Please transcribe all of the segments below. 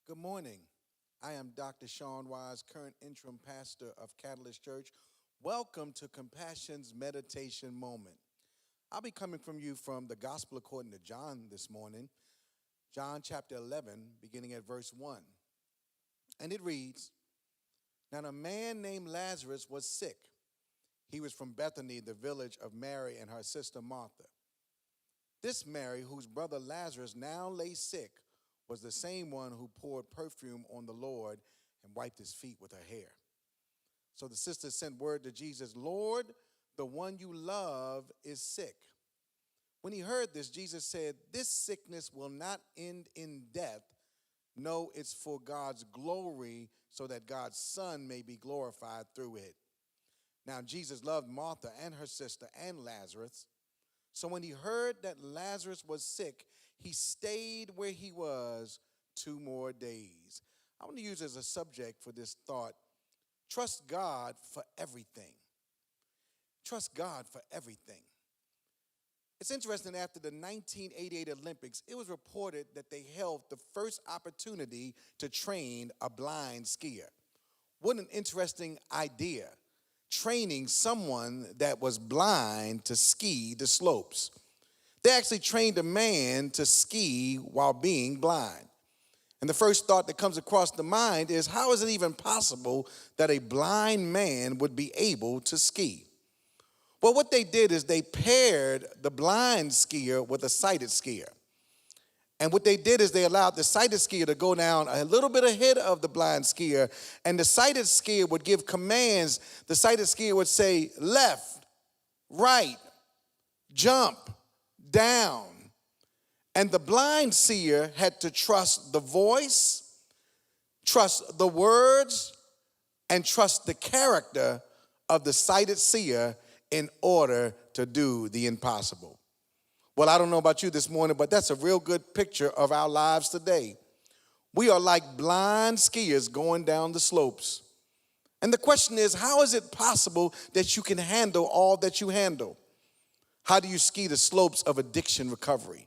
Good morning. I am Dr. Sean Wise, current interim pastor of Catalyst Church. Welcome to Compassion's Meditation Moment. I'll be coming from you from the Gospel according to John this morning, John chapter 11, beginning at verse 1. And it reads, Now a man named Lazarus was sick. He was from Bethany, the village of Mary and her sister Martha. This Mary, whose brother Lazarus now lay sick, was the same one who poured perfume on the Lord and wiped his feet with her hair. So the sister sent word to Jesus, Lord, the one you love is sick. When he heard this, Jesus said, This sickness will not end in death. No, it's for God's glory, so that God's Son may be glorified through it. Now Jesus loved Martha and her sister and Lazarus. So when he heard that Lazarus was sick, he stayed where he was 2 more days. I want to use as a subject for this thought, trust God for everything. Trust God for everything. It's interesting, after the 1988 Olympics, it was reported that they held the first opportunity to train a blind skier. What an interesting idea, training someone that was blind to ski the slopes. They actually trained a man to ski while being blind. And the first thought that comes across the mind is, how is it even possible that a blind man would be able to ski? Well, what they did is they paired the blind skier with a sighted skier. And what they did is they allowed the sighted skier to go down a little bit ahead of the blind skier, and the sighted skier would give commands. The sighted skier would say, left, right, jump, down. And the blind seer had to trust the voice, trust the words, and trust the character of the sighted seer in order to do the impossible. Well, I don't know about you this morning, but that's a real good picture of our lives today. We are like blind skiers going down the slopes. And the question is, how is it possible that you can handle all that you handle? How do you ski the slopes of addiction recovery?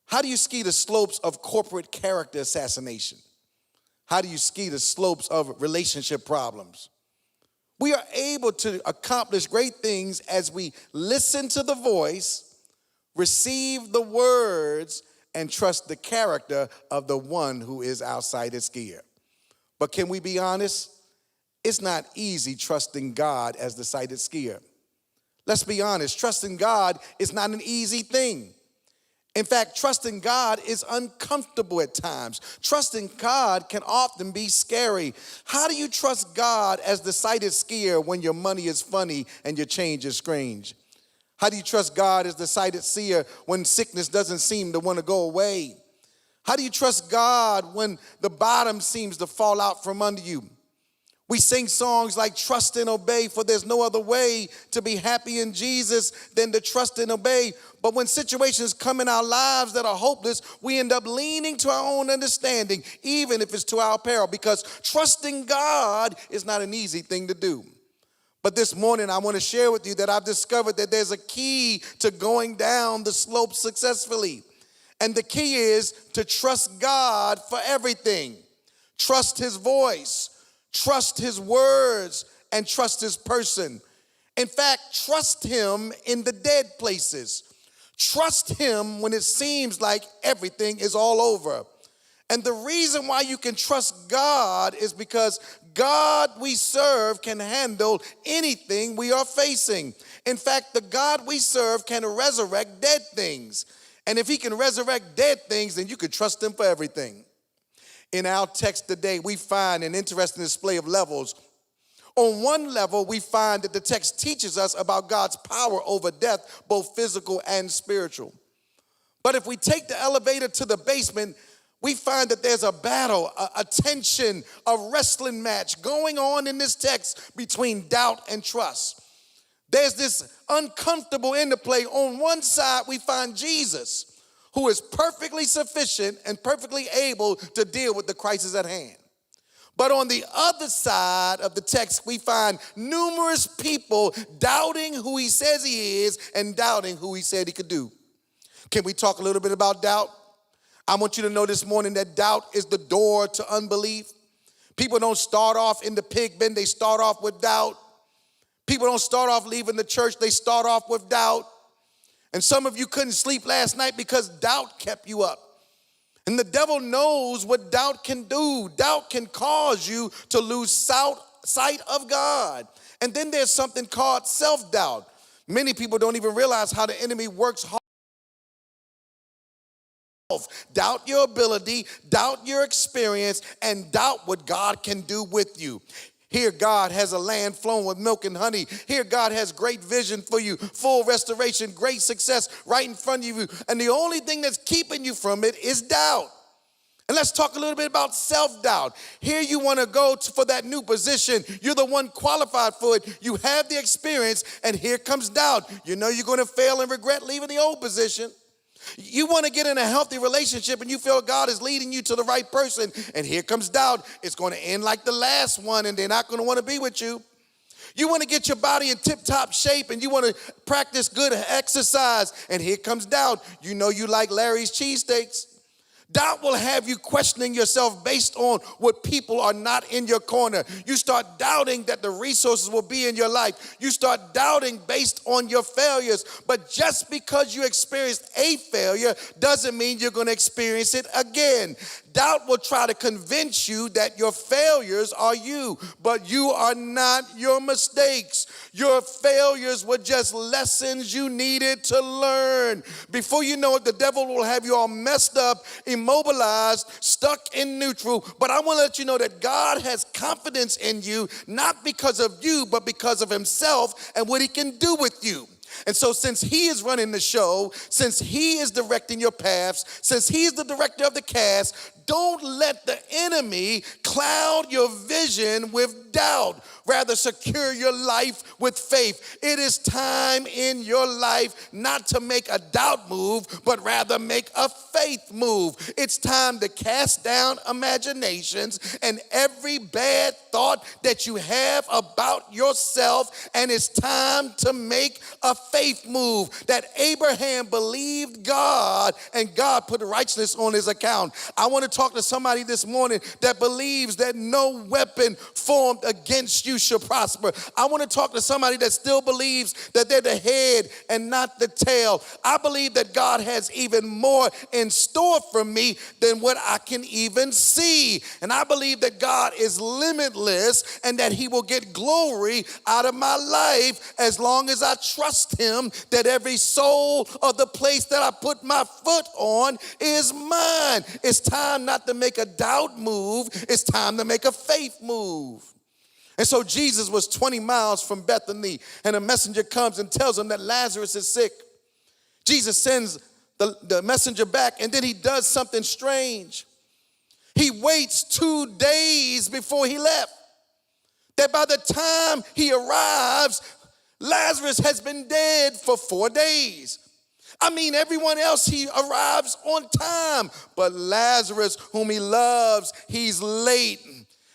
How do you ski the slopes of corporate character assassination? How do you ski the slopes of relationship problems? We are able to accomplish great things as we listen to the voice, receive the words, and trust the character of the one who is our sighted skier. But can we be honest? It's not easy trusting God as the sighted skier. Let's be honest, trusting God is not an easy thing. In fact, trusting God is uncomfortable at times. Trusting God can often be scary. How do you trust God as the sighted skier when your money is funny and your change is strange? How do you trust God as the sighted seer when sickness doesn't seem to want to go away? How do you trust God when the bottom seems to fall out from under you? We sing songs like trust and obey, for there's no other way to be happy in Jesus than to trust and obey. But when situations come in our lives that are hopeless, we end up leaning to our own understanding, even if it's to our peril, because trusting God is not an easy thing to do. But this morning, I want to share with you that I've discovered that there's a key to going down the slope successfully. And the key is to trust God for everything. Trust his voice. Trust his words, and trust his person. In fact, trust him in the dead places. Trust him when it seems like everything is all over. And the reason why you can trust God is because God we serve can handle anything we are facing. In fact, the God we serve can resurrect dead things. And if he can resurrect dead things, then you can trust him for everything. In our text today, we find an interesting display of levels. On one level, we find that the text teaches us about God's power over death, both physical and spiritual. But if we take the elevator to the basement, we find that there's a battle, a tension, a wrestling match going on in this text between doubt and trust. There's this uncomfortable interplay. On one side, we find Jesus, who is perfectly sufficient and perfectly able to deal with the crisis at hand. But on the other side of the text, we find numerous people doubting who he says he is and doubting who he said he could do. Can we talk a little bit about doubt? I want you to know this morning that doubt is the door to unbelief. People don't start off in the pig bin, they start off with doubt. People don't start off leaving the church, they start off with doubt. And some of you couldn't sleep last night because doubt kept you up. And the devil knows what doubt can do. Doubt can cause you to lose sight of God. And then there's something called self-doubt. Many people don't even realize how the enemy works hard. Doubt your ability, doubt your experience, and doubt what God can do with you. Here God has a land flowing with milk and honey. Here God has great vision for you, full restoration, great success right in front of you. And the only thing that's keeping you from it is doubt. And let's talk a little bit about self-doubt. Here you want to go for that new position. You're the one qualified for it. You have the experience, and here comes doubt. You know you're going to fail and regret leaving the old position. You want to get in a healthy relationship and you feel God is leading you to the right person, and here comes doubt. It's going to end like the last one and they're not going to want to be with you. You want to get your body in tip-top shape and you want to practice good exercise, and here comes doubt. You know you like Larry's cheesesteaks. Doubt will have you questioning yourself based on what people are not in your corner. You start doubting that the resources will be in your life. You start doubting based on your failures. But just because you experienced a failure doesn't mean you're going to experience it again. Doubt will try to convince you that your failures are you, but you are not your mistakes. Your failures were just lessons you needed to learn. Before you know it, the devil will have you all messed up, immobilized, stuck in neutral. But I want to let you know that God has confidence in you, not because of you, but because of himself and what he can do with you. And so since he is running the show, since he is directing your paths, since he's the director of the cast, don't let the enemy cloud your vision with doubt. Rather, secure your life with faith. It is time in your life not to make a doubt move, but rather make a faith move. It's time to cast down imaginations and every bad thought that you have about yourself, and it's time to make a faith move. That Abraham believed God and God put righteousness on his account. I want to talk to somebody this morning that believes that no weapon formed against you shall prosper. I want to talk to somebody that still believes that they're the head and not the tail. I believe that God has even more in store for me than what I can even see. And I believe that God is limitless and that he will get glory out of my life as long as I trust him that every soul of the place that I put my foot on is mine. It's time not to make a doubt move. It's time to make a faith move. And so Jesus was 20 miles from Bethany, and a messenger comes and tells him that Lazarus is sick. Jesus sends the messenger back, and then he does something strange. He waits 2 days before he left. That by the time he arrives, Lazarus has been dead for 4 days. I mean, everyone else, he arrives on time, but Lazarus, whom he loves, he's late.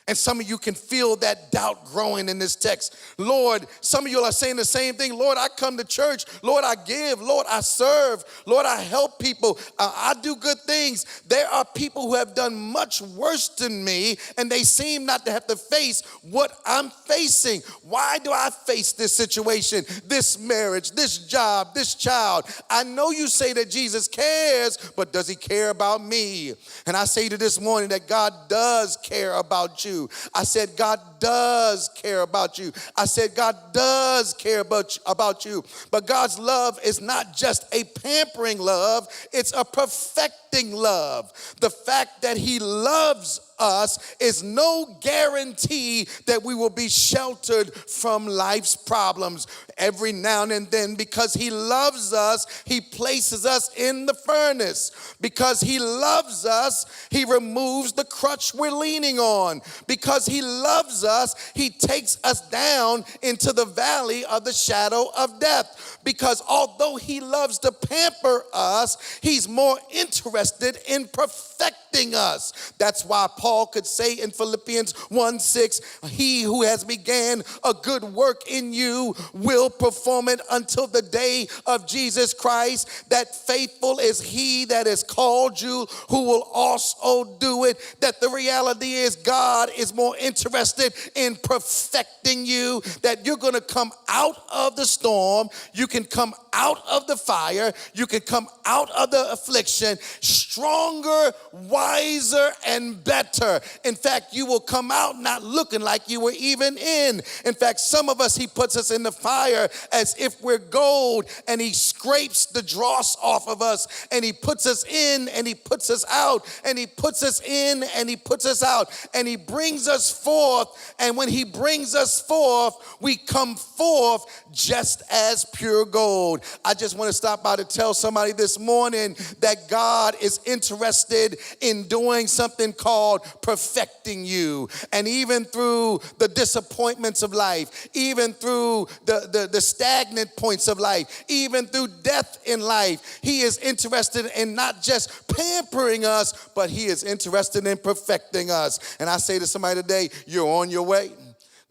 And some of you can feel that doubt growing in this text. Lord, some of you are saying the same thing. Lord, I come to church. Lord, I give. Lord, I serve. Lord, I help people. I do good things. There are people who have done much worse than me, and they seem not to have to face what I'm facing. Why do I face this situation, this marriage, this job, this child? I know you say that Jesus cares, but does he care about me? And I say to this morning that God does care about you. I said, God does care about you. I said, God does care about you. But God's love is not just a pampering love, it's a perfecting love. The fact that he loves us is no guarantee that we will be sheltered from life's problems. Every now and then, because he loves us, he places us in the furnace. Because he loves us, he removes the crutch we're leaning on. Because he loves us, he takes us down into the valley of the shadow of death. Because although he loves to pamper us, he's more interested in perfecting perfecting us. That's why Paul could say in Philippians 1:6, he who has began a good work in you will perform it until the day of Jesus Christ. That faithful is he that has called you, who will also do it. That the reality is God is more interested in perfecting you, that you're going to come out of the storm, you can come out of the fire, you can come out of the affliction stronger, wiser, and better. In fact, you will come out not looking like you were even in. In fact, some of us, he puts us in the fire as if we're gold, and he scrapes the dross off of us, and he puts us in, and he puts us out, and he puts us in, and he puts us out, and he brings us forth. And when he brings us forth, we come forth just as pure gold. I just want to stop by to tell somebody this morning that God is interested in doing something called perfecting you. And even through the disappointments of life, even through the stagnant points of life, even through death in life, he is interested in not just pampering us, but he is interested in perfecting us. And I say to somebody today, you're on your way.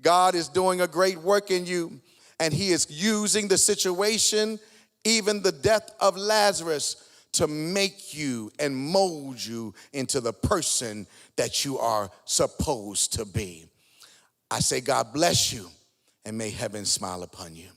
God is doing a great work in you, and he is using the situation, even the death of Lazarus, to make you and mold you into the person that you are supposed to be. I say God bless you, and may heaven smile upon you.